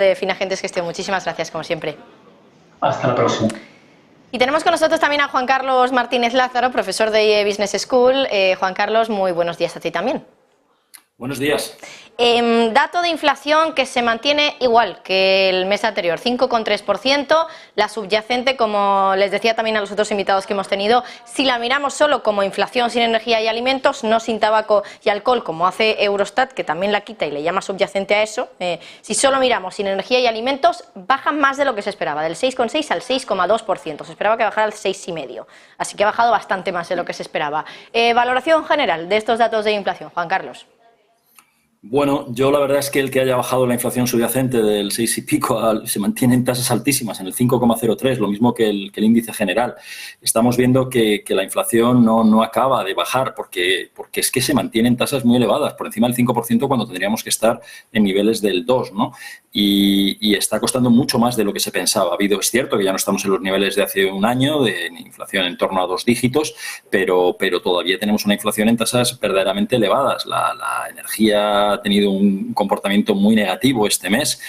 de Finagentes Gestión. Muchísimas gracias, como siempre. Hasta la próxima. Y tenemos con nosotros también a Juan Carlos Martínez Lázaro, profesor de IE Business School. Juan Carlos, muy buenos días a ti también. Buenos días. Dato de inflación que se mantiene igual que el mes anterior, 5,3%. La subyacente, como les decía también a los otros invitados que hemos tenido, si la miramos solo como inflación sin energía y alimentos, no sin tabaco y alcohol, como hace Eurostat, que también la quita y le llama subyacente a eso, si solo miramos sin energía y alimentos, baja más de lo que se esperaba, del 6,6 al 6,2%. Se esperaba que bajara al 6,5%, así que ha bajado bastante más de lo que se esperaba. Valoración general de estos datos de inflación, Juan Carlos. Bueno, yo la verdad es que el que haya bajado la inflación subyacente del 6 y pico se mantiene en tasas altísimas, en el 5,03, lo mismo que el índice general. Estamos viendo que la inflación no acaba de bajar porque es que se mantiene en tasas muy elevadas, por encima del 5% cuando tendríamos que estar en niveles del 2, ¿no? Y está costando mucho más de lo que se pensaba. Es cierto que ya no estamos en los niveles de hace un año de inflación en torno a 2 dígitos, pero todavía tenemos una inflación en tasas verdaderamente elevadas. La energía ha tenido un comportamiento muy negativo este mes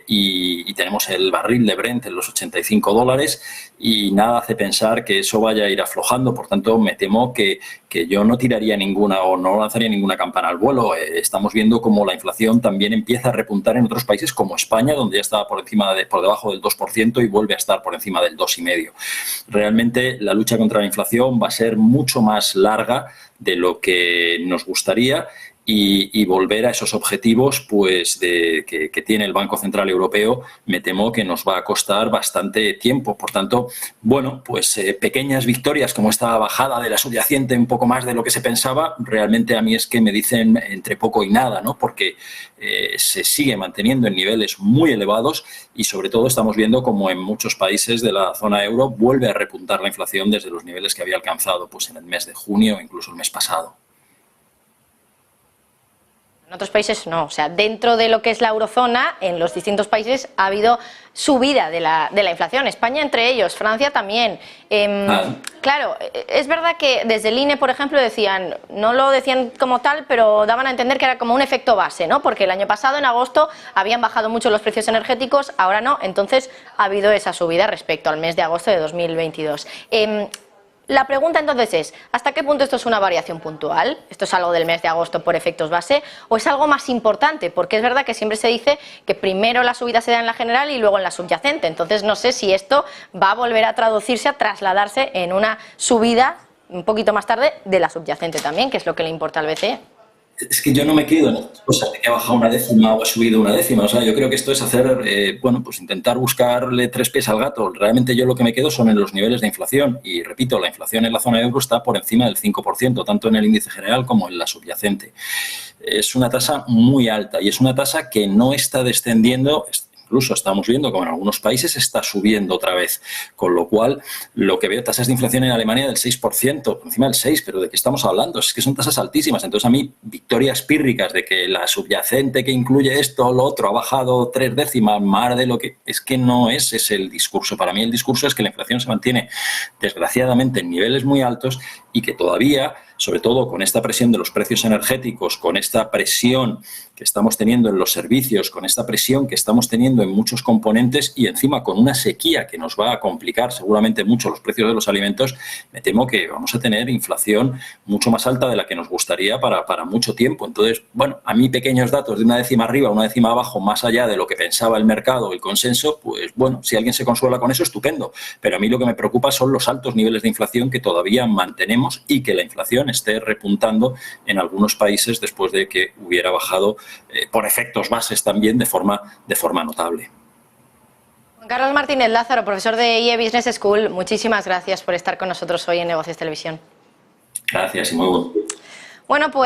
y tenemos el barril de Brent en los $85 y nada hace pensar que eso vaya a ir aflojando. Por tanto, me temo que yo no tiraría ninguna o no lanzaría ninguna campana al vuelo. Estamos viendo cómo la inflación también empieza a repuntar en otros países como España, donde ya estaba por debajo del 2% y vuelve a estar por encima del 2,5%. Realmente la lucha contra la inflación va a ser mucho más larga de lo que nos gustaría y volver a esos objetivos pues que tiene el Banco Central Europeo, me temo que nos va a costar bastante tiempo. Por tanto, bueno, pues pequeñas victorias como esta bajada de la subyacente un poco más de lo que se pensaba, realmente a mí es que me dicen entre poco y nada, ¿no? Porque se sigue manteniendo en niveles muy elevados y sobre todo estamos viendo como en muchos países de la zona euro vuelve a repuntar la inflación desde los niveles que había alcanzado pues en el mes de junio o incluso el mes pasado. En otros países no, o sea, dentro de lo que es la eurozona, en los distintos países ha habido subida de la inflación, España entre ellos, Francia también. Claro, es verdad que desde el INE, por ejemplo, no lo decían como tal, pero daban a entender que era como un efecto base, ¿no? Porque el año pasado, en agosto, habían bajado mucho los precios energéticos, ahora no, entonces ha habido esa subida respecto al mes de agosto de 2022. La pregunta entonces es, ¿hasta qué punto esto es una variación puntual? ¿Esto es algo del mes de agosto por efectos base? ¿O es algo más importante? Porque es verdad que siempre se dice que primero la subida se da en la general y luego en la subyacente. Entonces no sé si esto va a volver a traducirse, a trasladarse en una subida un poquito más tarde de la subyacente también, que es lo que le importa al BCE. Es que yo no me quedo en estas cosas de que ha bajado una décima o ha subido una décima. O sea, yo creo que esto es hacer, pues intentar buscarle tres pies al gato. Realmente yo lo que me quedo son en los niveles de inflación. Y repito, la inflación en la zona euro está por encima del 5%, tanto en el índice general como en la subyacente. Es una tasa muy alta y es una tasa que no está descendiendo. Incluso estamos viendo como en algunos países está subiendo otra vez, con lo cual lo que veo, tasas de inflación en Alemania del 6%, por encima del 6%, pero ¿de qué estamos hablando? Es que son tasas altísimas. Entonces a mí victorias pírricas de que la subyacente que incluye esto o lo otro ha bajado 3 décimas más de lo que... Es que no es ese el discurso. Para mí el discurso es que la inflación se mantiene desgraciadamente en niveles muy altos y que todavía, sobre todo con esta presión de los precios energéticos, con esta presión que estamos teniendo en los servicios, con esta presión que estamos teniendo en muchos componentes y encima con una sequía que nos va a complicar seguramente mucho los precios de los alimentos, me temo que vamos a tener inflación mucho más alta de la que nos gustaría para mucho tiempo. Entonces, bueno, a mí pequeños datos de una décima arriba, una décima abajo, más allá de lo que pensaba el mercado, el consenso, pues bueno, si alguien se consuela con eso, estupendo. Pero a mí lo que me preocupa son los altos niveles de inflación que todavía mantenemos y que la inflación esté repuntando en algunos países después de que hubiera bajado por efectos bases también de forma notable. Juan Carlos Martínez Lázaro, profesor de IE Business School, muchísimas gracias por estar con nosotros hoy en Negocios Televisión. Gracias y muy bueno. Bueno, pues